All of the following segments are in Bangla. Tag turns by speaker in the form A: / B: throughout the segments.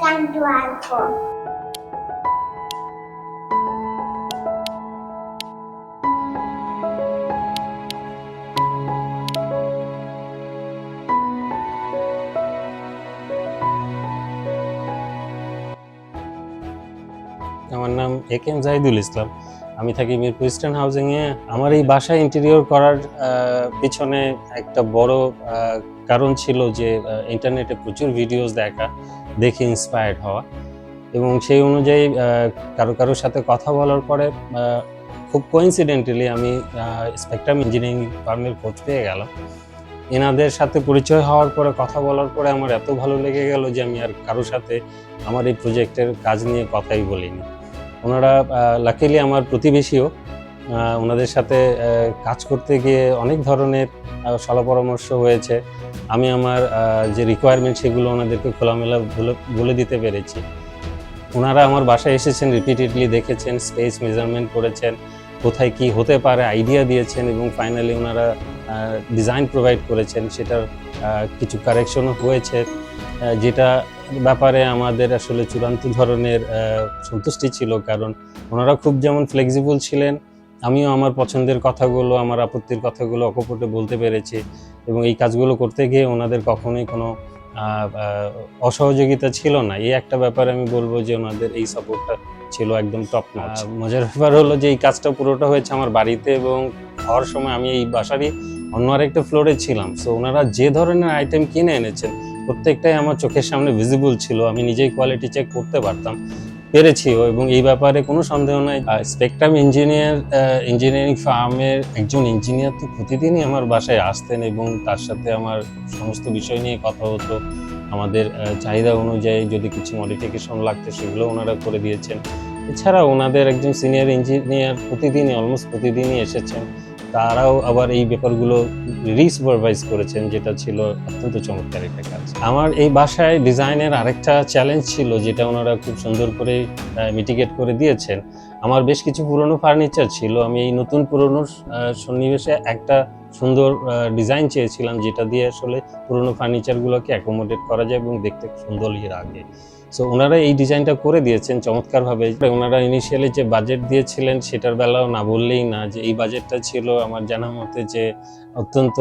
A: Canto alto.
B: আমার নাম একেএম জাহিদুল ইসলাম। আমি থাকি মিরপুর ইস্টার্ন হাউজিংয়ে। আমার এই বাসায় ইন্টেরিয়র করার পিছনে একটা বড় কারণ ছিল যে ইন্টারনেটে প্রচুর ভিডিওস দেখে ইন্সপায়ার্ড হওয়া, এবং সেই অনুযায়ী কারোর সাথে কথা বলার পরে খুব কোইন্সিডেন্টালি আমি স্পেকট্রাম ইঞ্জিনিয়ারিং ফার্মের খোঁজ পেয়ে গেলাম। এনাদের সাথে পরিচয় হওয়ার পরে কথা বলার পরে আমার এত ভালো লেগে গেল যে আমি আর কারোর সাথে আমার এই প্রজেক্টের কাজ নিয়ে কথাই বলিনি। ওনারা লাকিলি আমার প্রতিবেশীও। ওনাদের সাথে কাজ করতে গিয়ে অনেক ধরনের সলা পরামর্শ হয়েছে। আমি আমার যে রিকোয়ারমেন্ট সেগুলো ওনাদেরকে খোলামেলা বলে দিতে পেরেছি। ওনারা আমার বাসায় এসেছেন, রিপিটেডলি দেখেছেন, স্পেস মেজারমেন্ট করেছেন, কোথায় কি হতে পারে আইডিয়া দিয়েছেন, এবং ফাইনালি ওনারা ডিজাইন প্রোভাইড করেছেন। সেটার কিছু কারেকশনও হয়েছে, যেটা ব্যাপারে আমাদের আসলে চূড়ান্ত ধরনের সন্তুষ্টি ছিল। কারণ ওনারা খুব যেমন ফ্লেক্সিবল ছিলেন, আমিও আমার পছন্দের কথাগুলো, আমার আপত্তির কথাগুলো অকপটে বলতে পেরেছি, এবং এই কাজগুলো করতে গিয়ে ওনাদের কখনোই কোনো অসহযোগিতা ছিল না। এই একটা ব্যাপারে আমি বলবো যে ওনাদের এই সাপোর্টটা ছিল একদম টপ নচ। মজার ব্যাপার হলো যে এই কাজটা পুরোটা হয়েছে আমার বাড়িতে, এবং হওয়ার সময় আমি এই বাসারই অন্য আরেকটা ফ্লোরে ছিলাম। সো ওনারা যে ধরনের আইটেম কিনে এনেছেন প্রত্যেকটাই আমার চোখের সামনে ভিজিবল ছিল। আমি নিজেই কোয়ালিটি চেক করতে পেরেছিও, এবং এই ব্যাপারে কোনো সন্দেহ নাই। স্পেকট্রাম ইঞ্জিনিয়ারিং ফার্মের একজন ইঞ্জিনিয়ার তো প্রতিদিনই আমার বাসায় আসতেন, এবং তার সাথে আমার সমস্ত বিষয় নিয়ে কথা হতো। আমাদের চাহিদা অনুযায়ী যদি কিছু মডিফিকেশন লাগতো সেগুলো ওনারা করে দিয়েছেন। এছাড়া ওনাদের একজন সিনিয়র ইঞ্জিনিয়ার অলমোস্ট প্রতিদিনই এসেছেন। তারাও আবার এই ব্যাপারগুলো রিসুপারভাইজ করেছেন, যেটা ছিল অত্যন্ত চমৎকার একটা কাজ। আমার এই বাসায় ডিজাইনের আরেকটা চ্যালেঞ্জ ছিল, যেটা ওনারা খুব সুন্দর করে মিটিগেট করে দিয়েছেন। আমার বেশ কিছু পুরনো ফার্নিচার ছিল। আমি এই নতুন পুরনো সন্নিবেশে একটা সুন্দর ডিজাইন চেয়েছিলাম, যেটা দিয়ে আসলে পুরনো ফার্নিচারগুলোকে অ্যাকোমোডেট করা যায় এবং দেখতে সুন্দর লাগে। সো ওনারা এই ডিজাইনটা করে দিয়েছেন চমৎকারভাবে। ওনারা ইনিশিয়ালি যে বাজেট দিয়েছিলেন সেটার বেলাও না বললেই না, যে এই বাজেটটা ছিল আমার জানা মতে যে অত্যন্ত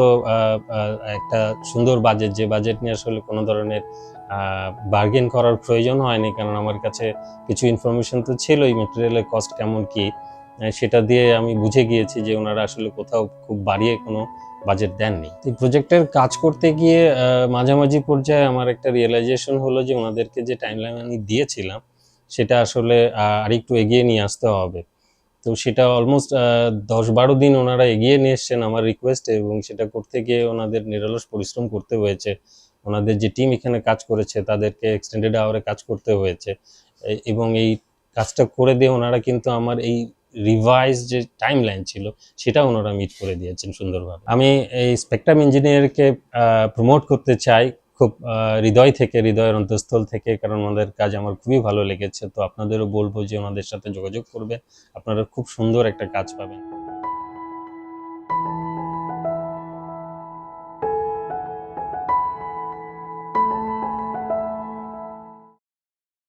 B: একটা সুন্দর বাজেট, যে বাজেট নিয়ে আসলে কোনো ধরনের বার্গেন করার প্রয়োজন হয়নি। কারণ আমার কাছে কিছু ইনফরমেশন তো ছিলই, মেটেরিয়ালের কস্ট কেমন কি, সেটা দিয়ে আমি বুঝে গিয়েছি যে ওনারা আসলে কোথাও খুব বাড়িয়ে কোনো বাজেট দেননি। এই প্রজেক্টের কাজ করতে গিয়ে মাঝামাঝি পর্যায়ে আমার একটা রিয়েলাইজেশন হলো যে ওনাদেরকে যে টাইমলাইন আমি দিয়েছিলাম সেটা আসলে আরেকটু এগিয়ে নিয়ে আসতে হবে। তো সেটা অলমোস্ট 10-12 দিন ওনারা এগিয়ে নিয়ে এসছেন আমার রিকোয়েস্টে, এবং সেটা করতে গিয়ে ওনাদের নিরলস পরিশ্রম করতে হয়েছে। ওনাদের যে টিম এখানে কাজ করেছে তাদেরকে এক্সটেন্ডেড আওয়ারে কাজ করতে হয়েছে, এবং এই কাজটা করে দিয়ে ওনারা কিন্তু আমার এই রিভাইজ যে টাইমলাইন ছিল সেটা ওনারা মিট করে দিয়েছেন সুন্দরভাবে। আমি এই স্পেকট্রাম ইঞ্জিনিয়ারকে প্রমোট করতে চাই খুব হৃদয়ের অন্তঃস্থল থেকে, কারণ ওনাদের কাজ আমার খুবই ভালো লেগেছে। তো আপনাদেরও বলবো যে ওনাদের সাথে যোগাযোগ করবেন, আপনারা খুব সুন্দর একটা কাজ পাবেন।